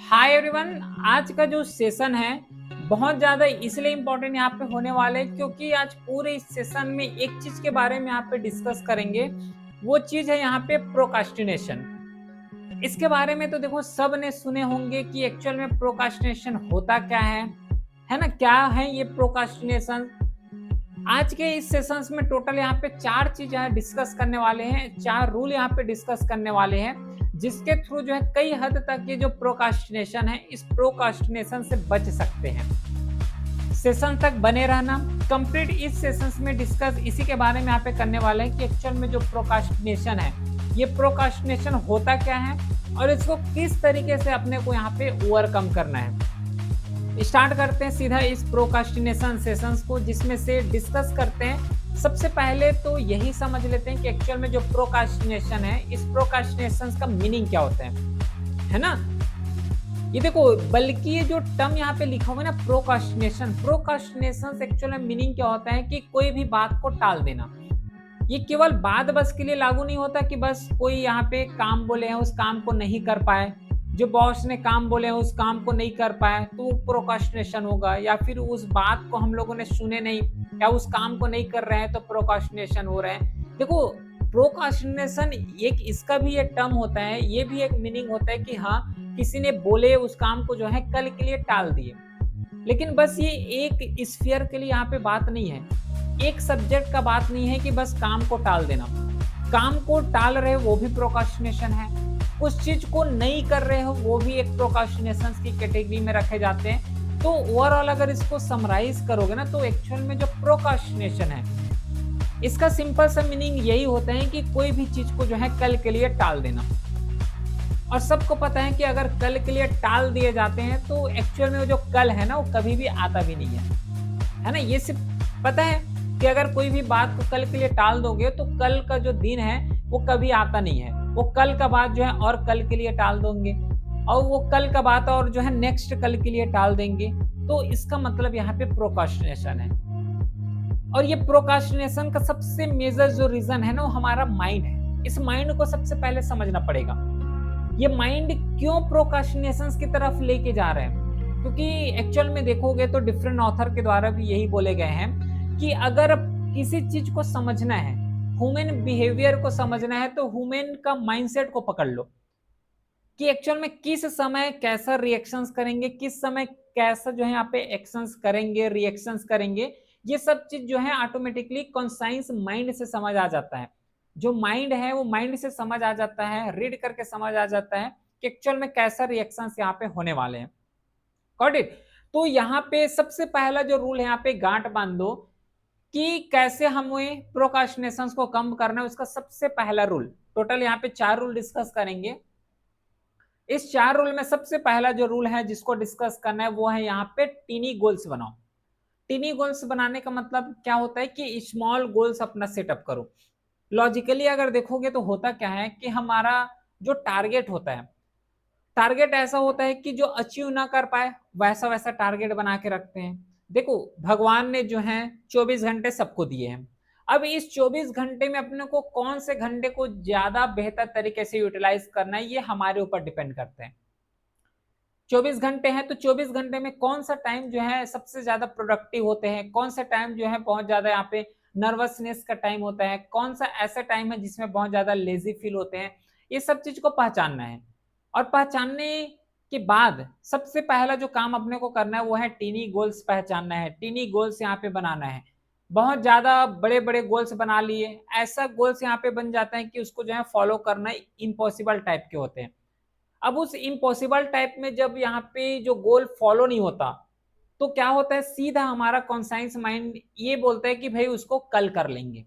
Hi everyone. आज का जो सेशन है बहुत ज़्यादा इसलिए इम्पोर्टेंट यहाँ पे होने वाले हैं क्योंकि आज पूरे इस सेशन में एक चीज़ के बारे में यहाँ पे डिस्कस करेंगे। वो चीज़ है यहाँ पे प्रोकास्टिनेशन। इसके बारे में तो देखो सब ने सुने होंगे कि एक्चुअल में प्रोकास्टिनेशन होता क्या है ना? क्या है ये प्रोकास्टिनेशन? आज के इस सेशंस में टोटल यहाँ पे 4 चीज़ यहाँ डिस्कस करने वाले हैं, 4 रूल यहाँ पे डिस्कस करने वाले हैं, जिसके थ्रू जो है कई हद तक ये जो प्रोकास्टिनेशन है, इस प्रोकास्टिनेशन से बच सकते हैं। सेशन तक बने रहना। कंप्लीट इस सेशंस में डिस्कस इसी के बारे में यहाँ पे करने वाले हैं कि एक्चुअल में जो प्रोकास्टिनेशन है, ये प्रोकास्टिनेशन होता क्या है और इसको किस तरीके से अपने को यहाँ पे ओवरकम करना है। स्टार्ट करते हैं सीधा इस प्रोकास्टिनेशन सेशंस को, जिसमें से डिस्कस करते हैं। सबसे पहले तो यही समझ लेते हैं कि एक्चुअल में जो प्रोकास्टिनेशन है, इस प्रोकास्टिनेशन का मीनिंग क्या होता है ना? ये देखो, बल्कि ये जो टर्म यहाँ पे लिखा हुआ है ना, प्रोकास्टिनेशन एक्चुअल में मीनिंग क्या होता है कि कोई भी बात को टाल देना। ये केवल बात बस के लिए लागू नहीं होता कि बस कोई यहाँ पे काम बोले हैं उस काम को नहीं कर पाए, जो बॉस ने काम बोले हैं उस काम को नहीं कर पाए तो वो प्रोकास्टिनेशन होगा, या फिर उस बात को हम लोगों ने सुने नहीं या उस काम को नहीं कर रहे हैं तो प्रोकास्टिनेशन हो रहे हैं। देखो, प्रोकास्टिनेशन एक इसका भी एक टर्म होता है, ये भी एक मीनिंग होता है कि हाँ, किसी ने बोले उस काम को जो है कल के लिए टाल दिए। लेकिन बस ये एक स्फीयर के लिए यहाँ पे बात नहीं है, एक सब्जेक्ट का बात नहीं है कि बस काम को टाल देना। काम को टाल रहे हो वो भी प्रोकास्टिनेशन है, उस चीज को नहीं कर रहे हो वो भी एक प्रोकास्टिनेशन की कैटेगरी में रखे जाते हैं। तो ओवरऑल अगर इसको समराइज करोगे ना, तो एक्चुअल में जो प्रोकास्टिनेशन है, इसका सिंपल सा मीनिंग यही होता है कि कोई भी चीज को जो है कल के लिए टाल देना। और सबको पता है कि अगर कल के लिए टाल दिए जाते हैं तो एक्चुअल में वो जो कल है ना, वो कभी भी आता भी नहीं है ना? ये सिर्फ पता है कि अगर कोई भी बात को कल के लिए टाल दोगे तो कल का जो दिन है वो कभी आता नहीं है, वो कल का बात जो है और कल के लिए टाल दोगे और वो कल का बात और जो है नेक्स्ट कल के लिए टाल देंगे। तो इसका मतलब यहाँ पे प्रोकास्टिनेशन है। और ये प्रोकास्टिनेशन का सबसे मेजर जो रीजन है ना, वो हमारा माइंड है। इस माइंड को सबसे पहले समझना पड़ेगा, ये माइंड क्यों प्रोकास्टिनेशन की तरफ लेके जा रहे हैं। क्योंकि एक्चुअल में देखोगे तो डिफरेंट ऑथर के द्वारा भी यही बोले गए हैं कि अगर किसी चीज को समझना है, ह्यूमन बिहेवियर को समझना है, तो ह्यूमन का माइंडसेट को पकड़ लो कि एक्चुअल में किस समय कैसा रिएक्शंस करेंगे, किस समय कैसा जो है यहाँ पे एक्शंस करेंगे, रिएक्शंस करेंगे। ये सब चीज जो है ऑटोमेटिकली कॉन्साइंस माइंड से समझ आ जाता है। जो माइंड है वो माइंड से समझ आ जाता है, रीड करके समझ आ जाता है कि एक्चुअल में कैसा रिएक्शंस यहाँ पे होने वाले हैं। Got it? तो यहाँ पे सबसे पहला जो रूल है, यहाँ पे गांठ बांध दो कि कैसे हमें प्रोकास्टिनेशन को कम करना है। उसका सबसे पहला रूल, टोटल यहाँ पे 4 रूल डिस्कस करेंगे। इस 4 रूल में सबसे पहला जो रूल है जिसको डिस्कस करना है, वो है यहाँ पे टीनी गोल्स बनाओ। टीनी गोल्स बनाने का मतलब क्या होता है कि स्मॉल गोल्स अपना सेटअप करो। लॉजिकली अगर देखोगे तो होता क्या है कि हमारा जो टारगेट होता है, टारगेट ऐसा होता है कि जो अचीव ना कर पाए वैसा वैसा टारगेट बना के रखते हैं। देखो, भगवान ने जो है 24 घंटे सबको दिए हैं। अब इस 24 घंटे में अपने को कौन से घंटे को ज्यादा बेहतर तरीके से यूटिलाइज करना है, ये हमारे ऊपर डिपेंड करते हैं। 24 घंटे हैं तो 24 घंटे में कौन सा टाइम जो है सबसे ज्यादा प्रोडक्टिव होते हैं, कौन सा टाइम जो है बहुत ज्यादा यहाँ पे नर्वसनेस का टाइम होता है, कौन सा ऐसा टाइम है जिसमें बहुत ज्यादा लेजी फील होते हैं। ये सब चीज को पहचानना है। और पहचानने के बाद सबसे पहला जो काम अपने को करना है वो है टीनी गोल्स पहचानना है, टीनी गोल्स यहाँ पे बनाना है। बहुत ज्यादा बड़े बड़े गोल्स बना लिए, ऐसा गोल्स यहाँ पे बन जाता है कि उसको जो है फॉलो करना इम्पॉसिबल टाइप के होते हैं। अब उस इम्पॉसिबल टाइप में जब यहाँ पे जो गोल फॉलो नहीं होता, तो क्या होता है, सीधा हमारा कॉन्साइंस माइंड ये बोलता है कि भाई उसको कल कर लेंगे।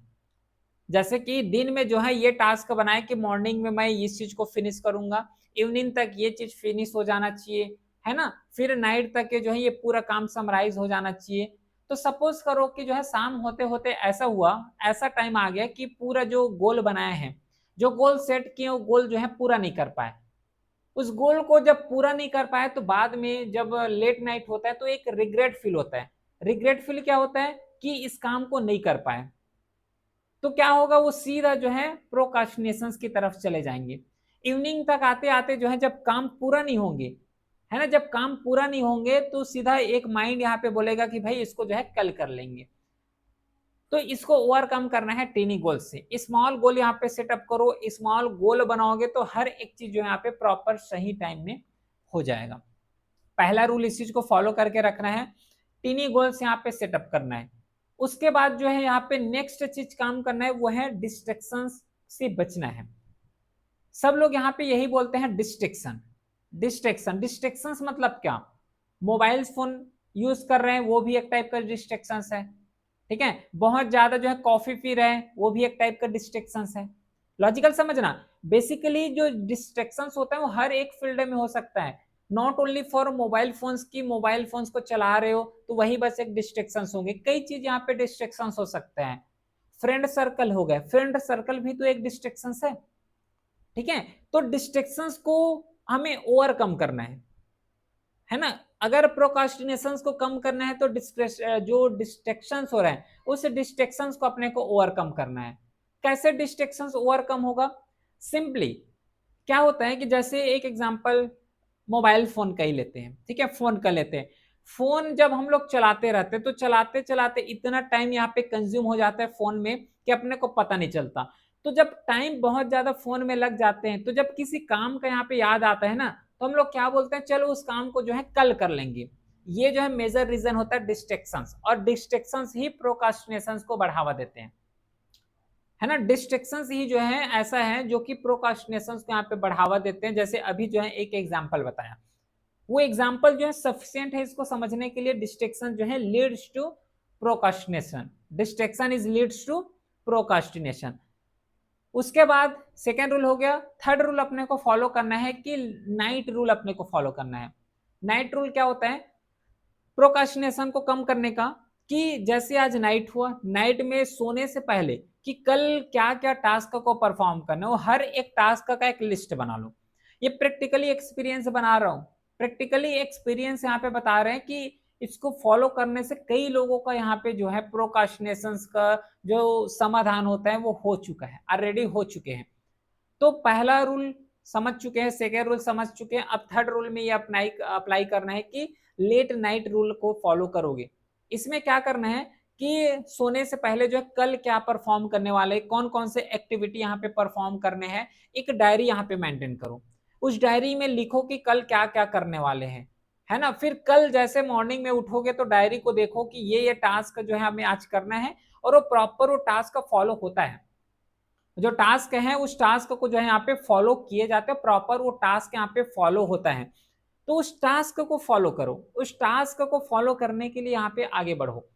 जैसे कि दिन में जो है ये टास्क बनाए कि मॉर्निंग में मैं इस चीज को फिनिश करूंगा, इवनिंग तक ये चीज फिनिश हो जाना चाहिए, है ना? फिर नाइट तक के जो है ये पूरा काम समराइज हो जाना चाहिए। तो सपोज करो कि जो है शाम होते होते ऐसा हुआ, ऐसा टाइम आ गया कि पूरा जो गोल बनाए हैं, जो गोल सेट किए वो गोल जो है पूरा नहीं कर पाए। उस गोल को जब पूरा नहीं कर पाए तो बाद में जब लेट नाइट होता है तो एक रिग्रेट फील होता है। रिग्रेट फील क्या होता है कि इस काम को नहीं कर पाए। तो क्या होगा, वो सीधा जो है प्रोकास्टिनेशन की तरफ चले जाएंगे। इवनिंग तक आते आते जो है जब काम पूरा नहीं होंगे, है ना। जब काम पूरा नहीं होंगे तो सीधा एक माइंड यहाँ पे बोलेगा कि भाई इसको जो है कल कर लेंगे। तो इसको ओवरकम करना है टीनी गोल से। स्मॉल गोल यहाँ पे सेटअप करो, स्मॉल गोल बनाओगे तो हर एक चीज जो यहाँ पे प्रॉपर सही टाइम में हो जाएगा। पहला रूल इस चीज को फॉलो करके रखना है, टीनी गोल्स यहाँ पे सेटअप करना है। उसके बाद जो है यहाँ पे नेक्स्ट चीज काम करना है वो है डिस्ट्रैक्शन से बचना है। सब लोग यहाँ पे यही बोलते हैं डिस्ट्रैक्शन डिस्ट्रैक्शन डिस्ट्रैक्शन मतलब क्या, मोबाइल फोन यूज कर रहे हैं वो भी एक टाइप का डिस्ट्रैक्शन है, ठीक है। बहुत ज्यादा जो है कॉफी पी रहे हैं वो भी एक टाइप का डिस्ट्रैक्शन है। लॉजिकल समझना, बेसिकली जो डिस्ट्रैक्शन होता है वो हर एक फील्ड में हो सकता है, not only for mobile phones की मोबाइल फोन्स को चला रहे हो तो वही बस एक डिस्ट्रैक्शन होंगे, कई चीज यहाँ पे डिस्ट्रैक्शन हो सकते हैं। फ्रेंड सर्कल हो गए, फ्रेंड सर्कल भी तो एक डिस्ट्रैक्शन है, ठीक है। तो डिस्ट्रैक्शंस को हमें ओवरकम करना है ना। अगर प्रोकास्टिनेशन को कम करना है तो जो डिस्ट्रैक्शंस हो रहे हैं उस डिस्ट्रैक्शंस को अपने को ओवरकम करना है। कैसे डिस्ट्रैक्शंस ओवरकम होगा, सिंपली क्या होता है कि जैसे एक एग्जांपल मोबाइल फोन का ही लेते हैं, ठीक है, फोन का लेते हैं। फोन जब हम लोग चलाते रहते हैं तो चलाते चलाते इतना टाइम यहाँ पे कंज्यूम हो जाता है फोन में कि अपने को पता नहीं चलता। तो जब टाइम बहुत ज्यादा फोन में लग जाते हैं तो जब किसी काम का यहाँ पे याद आता है ना तो हम लोग क्या बोलते हैं, चलो उस काम को जो है कल कर लेंगे। ये जो है मेजर रीजन होता है डिस्ट्रैक्शंस, और डिस्ट्रैक्शंस ही प्रोकास्टिनेशंस को बढ़ावा देते हैं, है ना। डिस्ट्रैक्शंस ही जो है ऐसा है जो कि प्रोकास्टिनेशंस को यहाँ पे बढ़ावा देते हैं। जैसे अभी जो है एक एग्जांपल बताया, वो एग्जांपल जो है सफिशिएंट है इसको समझने के लिए। डिस्ट्रैक्शन जो है leads to procrastination, distraction is leads to procrastination. उसके बाद सेकेंड रूल हो गया। थर्ड रूल अपने को फॉलो करना है कि नाइट रूल अपने को फॉलो करना है। नाइट रूल क्या होता है प्रोकास्टिनेशन को कम करने का, कि जैसे आज नाइट हुआ, नाइट में सोने से पहले कि कल क्या क्या टास्क को परफॉर्म करना है वो हर एक टास्क का एक लिस्ट बना लो। ये प्रैक्टिकली एक्सपीरियंस बना रहा हूँ, प्रैक्टिकली एक्सपीरियंस यहाँ पे बता रहे हैं कि इसको फॉलो करने से कई लोगों का यहाँ पे जो है प्रोकास्टिनेशन का जो समाधान होता है वो हो चुका है, ऑलरेडी हो चुके हैं। तो पहला रूल समझ चुके हैं, सेकेंड रूल समझ चुके हैं, अब थर्ड रूल में ये अप्लाई करना है कि लेट नाइट रूल को फॉलो करोगे। इसमें क्या करना है कि सोने से पहले जो है कल क्या परफॉर्म करने वाले, कौन कौन से एक्टिविटी यहाँ पे परफॉर्म करने हैं, एक डायरी यहाँ पे मेंटेन करो। उस डायरी में लिखो कि कल क्या क्या करने वाले हैं, है ना। फिर कल जैसे मॉर्निंग में उठोगे तो डायरी को देखो कि ये टास्क जो है हमें आज करना है, और वो प्रॉपर वो टास्क फॉलो होता है। जो टास्क है उस टास्क को जो है यहाँ पे फॉलो किए जाते हैं, प्रॉपर वो टास्क यहाँ पे फॉलो होता है। तो उस टास्क को फॉलो करो, उस टास्क को फॉलो करने के लिए यहाँ पे आगे बढ़ो।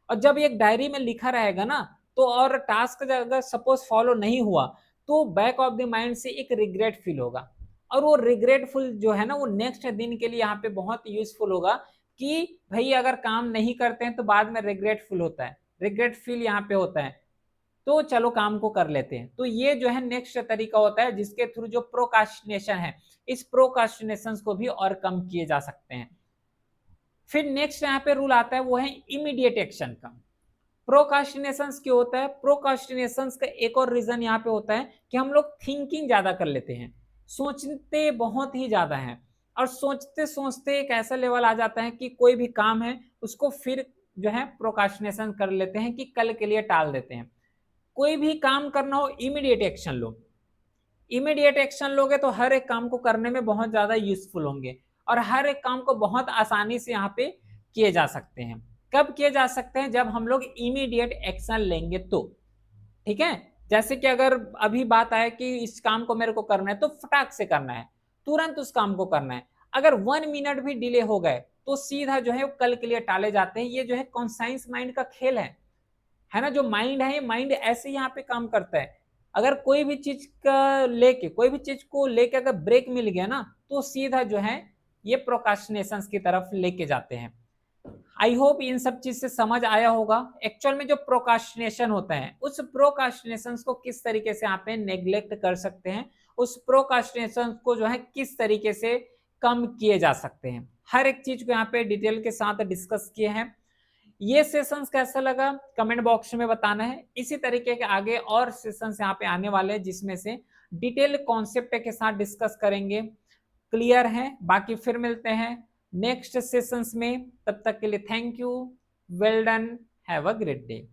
और जब एक डायरी में लिखा रहेगा ना तो, और टास्क अगर सपोज फॉलो नहीं हुआ तो बैक ऑफ द माइंड से एक रिग्रेट फील होगा, और वो रिग्रेटफुल जो है ना वो नेक्स्ट दिन के लिए यहाँ पे बहुत यूजफुल होगा कि भाई अगर काम नहीं करते हैं तो बाद में रिग्रेटफुल होता है, रिग्रेट फील यहाँ पे होता है, तो चलो काम को कर लेते हैं। तो ये जो है नेक्स्ट तरीका होता है जिसके थ्रू जो प्रोकास्टिनेशन है इस प्रोकास्टिनेशन को भी और कम किए जा सकते हैं। फिर नेक्स्ट यहाँ पे रूल आता है वो है इमीडिएट एक्शन का। प्रोकास्टिनेशन क्यों होता है, प्रोकास्टिनेशन का एक और रीजन यहाँ पे होता है कि हम लोग थिंकिंग ज्यादा कर लेते हैं, सोचते बहुत ही ज्यादा हैं, और सोचते सोचते एक ऐसा लेवल आ जाता है कि कोई भी काम है उसको फिर जो है प्रोकास्टिनेशन कर लेते हैं कि कल के लिए टाल देते हैं। कोई भी काम करना हो इमीडिएट एक्शन लो, इमीडिएट एक्शन लोगे तो हर एक काम को करने में बहुत ज्यादा यूजफुल होंगे, और हर एक काम को बहुत आसानी से यहाँ पे किए जा सकते हैं। कब किए जा सकते हैं, जब हम लोग इमीडिएट एक्शन लेंगे तो, ठीक है। जैसे कि अगर अभी बात आए कि इस काम को मेरे को करना है तो फटाक से करना है, तुरंत उस काम को करना है। अगर 1 मिनट भी डिले हो गए तो सीधा जो है वो कल के लिए टाले जाते हैं। ये जो है कॉन्साइंस माइंड का खेल है ना। जो माइंड है ये माइंड ऐसे यहाँ पे काम करता है। अगर कोई भी चीज का लेके, कोई भी चीज को लेके अगर ब्रेक मिल गया ना तो सीधा जो है ये प्रोकास्टिनेशन की तरफ लेके जाते हैं। आई होप इन सब चीज से समझ आया होगा एक्चुअल में जो प्रोकास्टिनेशन होता है उस प्रोकास्टिनेशन को किस तरीके से आप नेग्लेक्ट कर सकते हैं, उस प्रोकास्टिनेशन को जो है किस तरीके से कम किए जा सकते हैं, हर एक चीज को यहाँ पे डिटेल के साथ डिस्कस किए हैं। ये सेशंस कैसा लगा कमेंट बॉक्स में बताना है। इसी तरीके के आगे और सेशंस यहाँ पे आने वाले हैं जिसमें से डिटेल कॉन्सेप्ट के साथ डिस्कस करेंगे। क्लियर है। बाकी फिर मिलते हैं नेक्स्ट सेशंस में, तब तक के लिए thank you, well done, have a great day.